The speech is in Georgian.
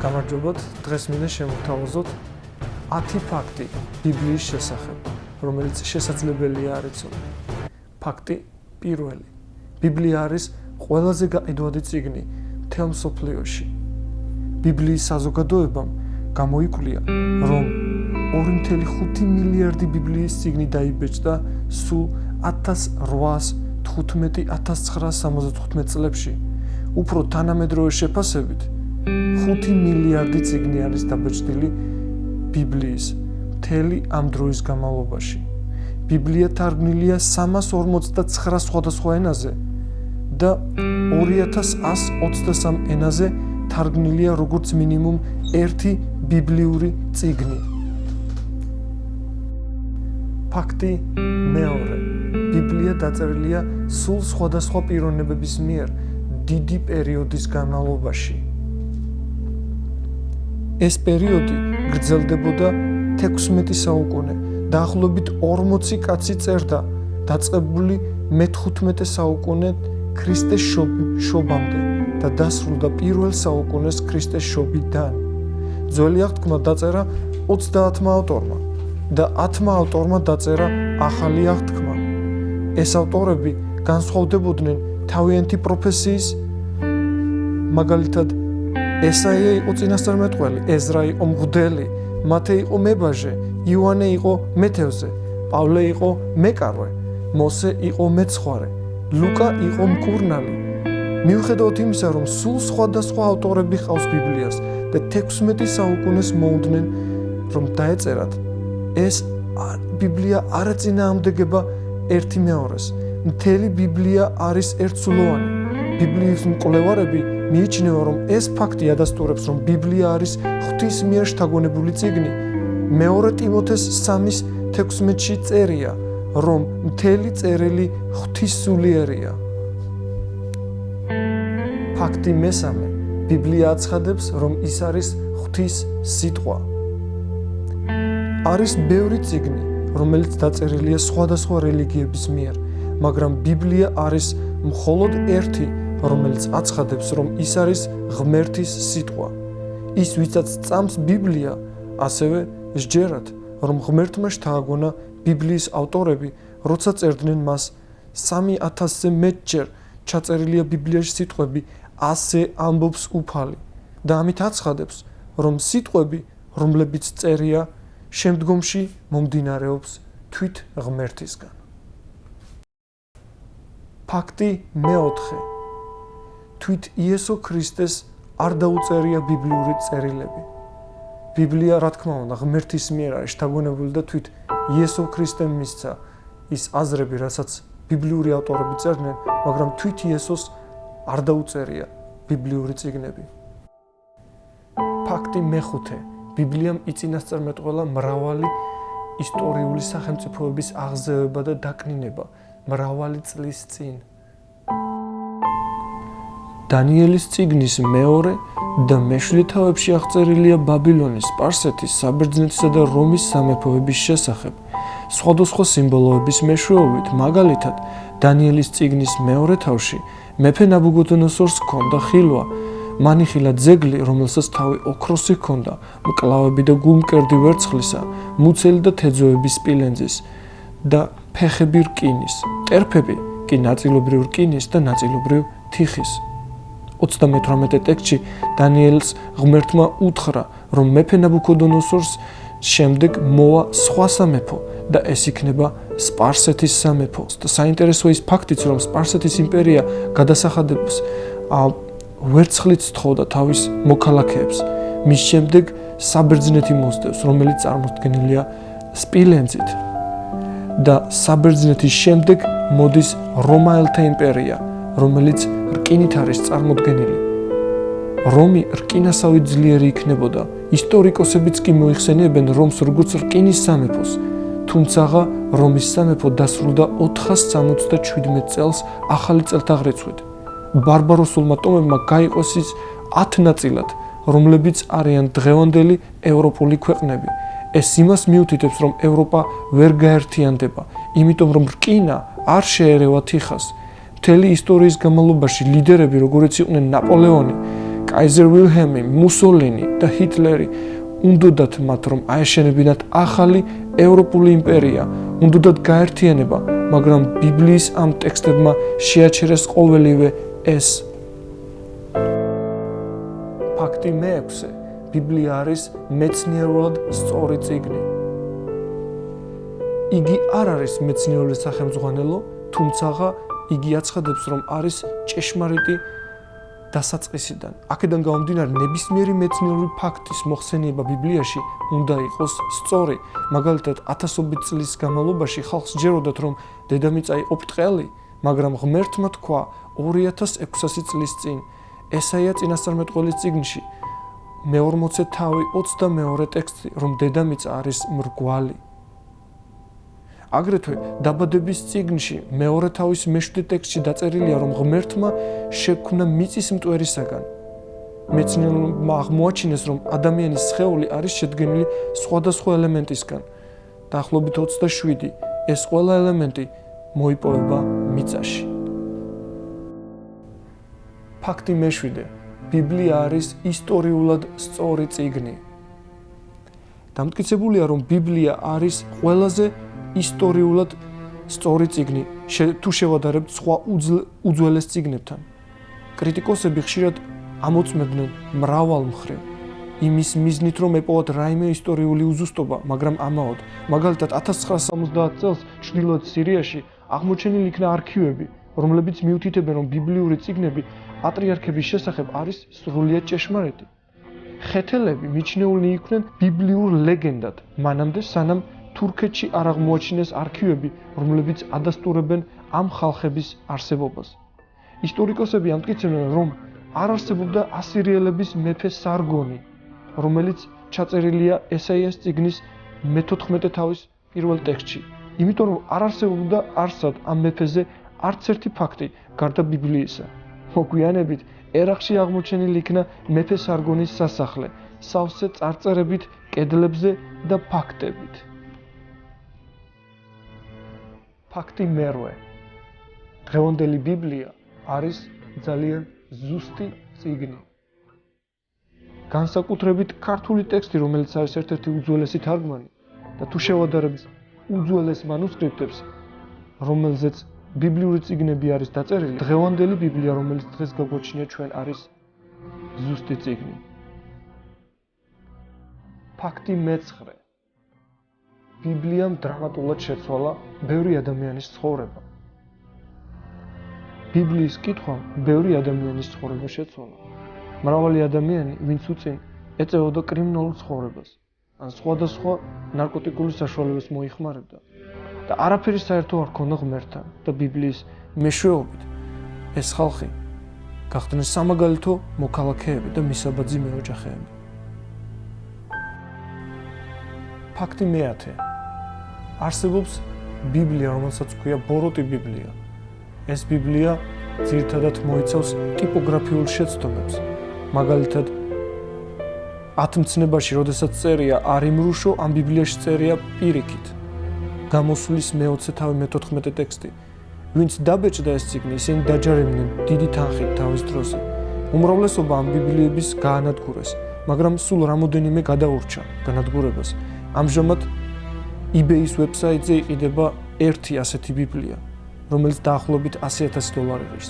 გამარჯობათ, დღეს მინდა შემოგთავაზოთ 10 ფაქტი ბიბლიის შესახებ, რომელიც შესაძლებელია არ იცოდე. ფაქტი პირველი. ბიბლია არის ყველაზე გაყიდვადი წიგნი მთელ მსოფლიოში. ბიბლიის საზოგადოებამ გამოიკვლია, რომ 2.5 მილიარდი ბიბლიის წიგნი დაიბეჭდა სულ 1815-1975 წლებში. უფრო თანამედროვე შეფასებით 5 მილიარდი წიგნი არის დაბეჭდილი ბიბლიის მთელი ამ დროის განმავლობაში. ბიბლია თარგმნილია 349 სხვადასხვა ენაზე და 2123 ენაზე თარგმნილია როგორც მინიმუმ ერთი ბიბლიური წიგნი. ფაქტი მეორე. ბიბლია დაწერილია სულ სხვადასხვა პიროვნებების მიერ დიდი პერიოდის განმავლობაში. ეს პერიოდი გრძელდებოდა 16 საუკუნე. დაახლოებით 40 კაცი წერდა დაწყებული მე-15 საუკუნე ქრისტეს შობამდე და დასრულდა პირველ საუკუნეს ქრისტეს შობიდან. ძველი აღთქმა დაწერა 30 ავტორმა და 10 ავტორმა დაწერა ახალი აღთქმა. ეს ავტორები განსხვავდებოდნენ თავიანთი პროფესიის, მაგალითად ესაია იყო წინასწარმეტყველი, ეზრა იყო მღვდელი, მათე იყო მებაჟე, იოანე იყო მეთევზე, პავლე იყო მეკარვე, მოსე იყო მეცხვარე, ლუკა იყო მკურნალი. მიუხედავად იმისა, რომ სულ სხვადასხვა ავტორები ჰყავს ბიბლიას და 16 საუკუნეს მოუდგნენ, რომ დაეწერათ, ეს ბიბლია არ ეწინააღმდეგება ერთი მეორეს. მთელი ბიბლია არის ერთსულოვანი. ბიბლიის მკვლევარები მიიჩნევა, რომ ეს ფაქტი ადასტურებს, რომ ბიბლია არის ღვთის მიერ შთაგონებული წიგნი. მეორე ტიმოთეს 3:16-ში წერია, რომ მთელი წერილი ღვთისსულიერია. ფაქტი მესამე. ბიბლია აცხადებს, რომ ის არის ღვთის სიტყვა. არის ბევრი წიგნი, რომელიც დაწერილია სხვადასხვა რელიგიების მიერ, მაგრამ ბიბლია არის მხოლოდ ერთი, რომელიც აცხადებს, რომ ის არის ღმერთის სიტყვა. ის, ვისაც წამს ბიბლია, ასევე სჯერათ, რომ ღმერთმა შთააგონა ბიბლიის ავტორები, როცა წერდნენ მას 3000-ზე მეტჯერ ჩაწერილია ბიბლიაში სიტყვები, ასე ამბობს უფალი და ამით აცხადებს, რომ სიტყვები, რომლებიც წერია, შემდგომში მომდინარეობს თვით ღმერთისგან. ფაქტი მეოთხე. თვით იესო ქრისტეს არ დაუწერია ბიბლიური წერილები. ბიბლია, რა თქმა უნდა, ღმერთის მიერ არის შთაგონებული და თვით იესო ქრისტემ მისცა ის აზრები, რასაც ბიბლიური ავტორები წერდნენ, მაგრამ თვით იესოს არ დაუწერია ბიბლიური წიგნები. ფაქტი მეხუთე. ბიბლიამ იწინასწარმეტყველა მრავალი ისტორიული სახელმწიფოების აღზევება და დაკნინება მრავალი წლის წინ. დანიელის წიგნის მეორე და მეშვიდე თავებში აღწერილია ბაბილონის, სპარსეთის, საბერძნეთისა და რომის სამეფოების შესახებ. სხვადასხვა სიმბოლოების მეშვეობით, მაგალითად, დანიელის წიგნის მეორე თავში მეფე ნაბუქოდონოსორს ჰქონდა ხილვა, მან იხილა ძეგლი, რომელსაც თავი ოქროსი ჰქონდა, მკლავები და გულმკერდი ვერცხლისა, მუცელი და თეძოები სპილენძის და ფეხები რკინის, ტერფები კი ნაწილობრივ რკინის და ნაწილობრივ თიხის. 38 ტექსტში დანიელს ღმერთმა უთხრა, რომ მეფე ნაბუქოდონოსორს შემდეგ მოვა სხვა სამეფო და ეს იქნება სპარსეთის სამეფო. და საინტერესოა ის ფაქტიც, რომ სპარსეთის იმპერია გადასახადებს ვერცხლით სთხოვდა თავის მოქალაქეებს. მის შემდეგ საბერძნეთი მოსდევს, რომელიც წარმოდგენილია სპილენძით. და საბერძნეთის შემდეგ მოდის რომაელთა იმპერია, რომელიც რკინით არის წარმოდგენილი. რომი რკინასავი ძლიერი იქნებოდა. ისტორიკოსებიც კი მოიხსენიებენ რომს როგორც რკინის სამეფოს, თუმცაღა რომის სამეფო დასრულდა 467 წელს ახალი წელთაღრიცხვით. ბარბაროსულმა ტომებმა გაიყოს ის 10 ნაწილად, რომლებიც არიან დღევანდელი ევროპული ქვეყნები. ეს იმას მიუთითებს, რომ ევროპა ვერ გაერთიანდება, იმიტომ რომ რკინა არ შეერევა თიხას. მთელი ისტორიის განმავლობაში ლიდერები, როგორიც იყვნენ ნაპოლეონი, კაიზერ ვილჰელმი, მუსოლინი და ჰიტლერი უნდათ მათ რომ აეშენებინათ ახალი ევროპული იმპერია, უნდათ გაერთიანება, მაგრამ ბიბლიის ამ ტექსტებმა შეაჩერეს ყოველივე ეს. ფაქტი მე-6. ბიბლია არის მეცნიერულად სწორი წიგნი. იგი არ არის მეცნიერული სახელმძღვანელო, თუმცა იგი აცხადებს, რომ არის ჭეშმარიტი დასაწყისიდან. აქედან გამომდინარე, ნებისმიერი მეცნიერული ფაქტის მოხსენება ბიბლიაში უნდა იყოს სწორი. მაგალითად, ათასობით წლის განმავლობაში ხალხს ჯეროდათ, რომ დედამიწა იყო ბრტყელი, მაგრამ ღმერთმა თქვა 2600 წლის წინ ესაია წინასწარმეტყველის წიგნში მე-40 თავი 22 ტექსტი, რომ დედამიწა არის მრგვალი. აგრეთვე დაბადების წიგნში მეორე თავის მე-7 ტექსტში დაწერილია, რომ ღმერთმა შექმნა მიწის მტვერისაგან. მეცნიერებმა აღმოაჩინეს, რომ ადამიანის სხეული არის შედგენილი სხვადასხვა ელემენტისგან. დაახლოებით 27. ეს ყველა ელემენტი მოიპოვება მიწაში. ფაქტი მე-7. ბიბლია არის ისტორიულად სწორი წიგნი. დამტკიცებულია, რომ ბიბლია არის ყველაზე ისტორიულად სწორი წიგნი, თუ შევადარებთ სხვა უძველეს წიგნებთან. კრიტიკოსები ხშირად ამოწმებდნენ მრავალ მხრივ იმის მიზნით, რომ ეპოვათ რაიმე ისტორიული უზუსტობა, მაგრამ ამაოდ. მაგალითად, 1970 წელს ჩრდილოეთ სირიაში აღმოჩენილი იქნა არქივები, რომლებიც მიუთითებენ, რომ ბიბლიური წიგნები პატრიარქების შესახებ არის სრულიად ჭეშმარიტი. ხეთელები მიჩნეულნი იყვნენ ბიბლიურ ლეგენდად, მანამდე სანამ თურქეთში არ აღმოაჩინეს არქივები, რომლებიც ადასტურებენ ამ ხალხების არსებობას. ისტორიკოსები ამტკიცებენ, რომ არ არსებობდა ასირიელების მეფე სარგონი, რომელიც ჩაწერილია ესაიას წიგნის მე-14 თავის პირველ ტექსტში. იმიტომ რომ არ არსებობდა არსად ამ მეფეზე არც ერთი ფაქტი გარდა ბიბლიისა. მოგვიანებით ერაყში აღმოჩენილი იქნა მეფე სარგონის სასახლე, სავსე წარწერებით კედლებზე და ფაქტებით. ფაქტი მე-8. დღევანდელი ბიბლია არის ძალიან ზუსტი წიგნი. განსაკუთრებით ქართული ტექსტი, რომელიც არის ერთ-ერთი უძველესი თარგმანი და თუ შევადარებთ უძველეს მანუსკრიპტებს, რომელზეც ბიბლიური წიგნები არის დაწერილი, დღევანდელი ბიბლია, რომელიც დღეს გაგვაჩნია ჩვენ, არის ზუსტი წიგნი. ფაქტი მე-9. ბიბლიამ დრამატულად შეცვალა ბევრი ადამიანის ცხოვრება. ბიბლიის კითხვამ ბევრი ადამიანის ცხოვრება შეცვალა. მრავალი ადამიანი, ვინც უწინ ეწეოდა კრიმინალურ ცხოვრებას, ან სხვადასხვა ნარკოტიკული საშუალებას მოიხმარებდა და არაფერი საერთო არ ქონდა ღმერთთან და ბიბლიის მეშვეობით, ეს ხალხი გახდნენ სამაგალითო მოქალაქეები და მისაბაძი მეოჯახეები. ფაქტი მე-10. არსებობს ბიბლია, რომელსაც ქვია ბოროტი ბიბლია. ეს ბიბლია ძირითადად მოიცავს ტიპოგრაფიულ შეცდომებს. მაგალითად, ათმცნებაში, როდესაც წერია არ იმრუშო, ამ ბიბლიაში წერია პირიქით. გამოსვლის მე-20 თავი მე-14 ტექსტი. ვინც დაბეჭდა ეს წიგნი, ისინი დაჯარიმდნენ დიდი თანხით თავის დროზე. უმრავლესობა ამ ბიბლიების გაანადგურეს, მაგრამ სულ რამოდენიმე გადაურჩა განადგურებას. ამჟამად eBay-ის ვებსაიტზე იყიდება ერთი ასეთი ბიბლია, რომელიც დაახლოებით $100,000 ღირს.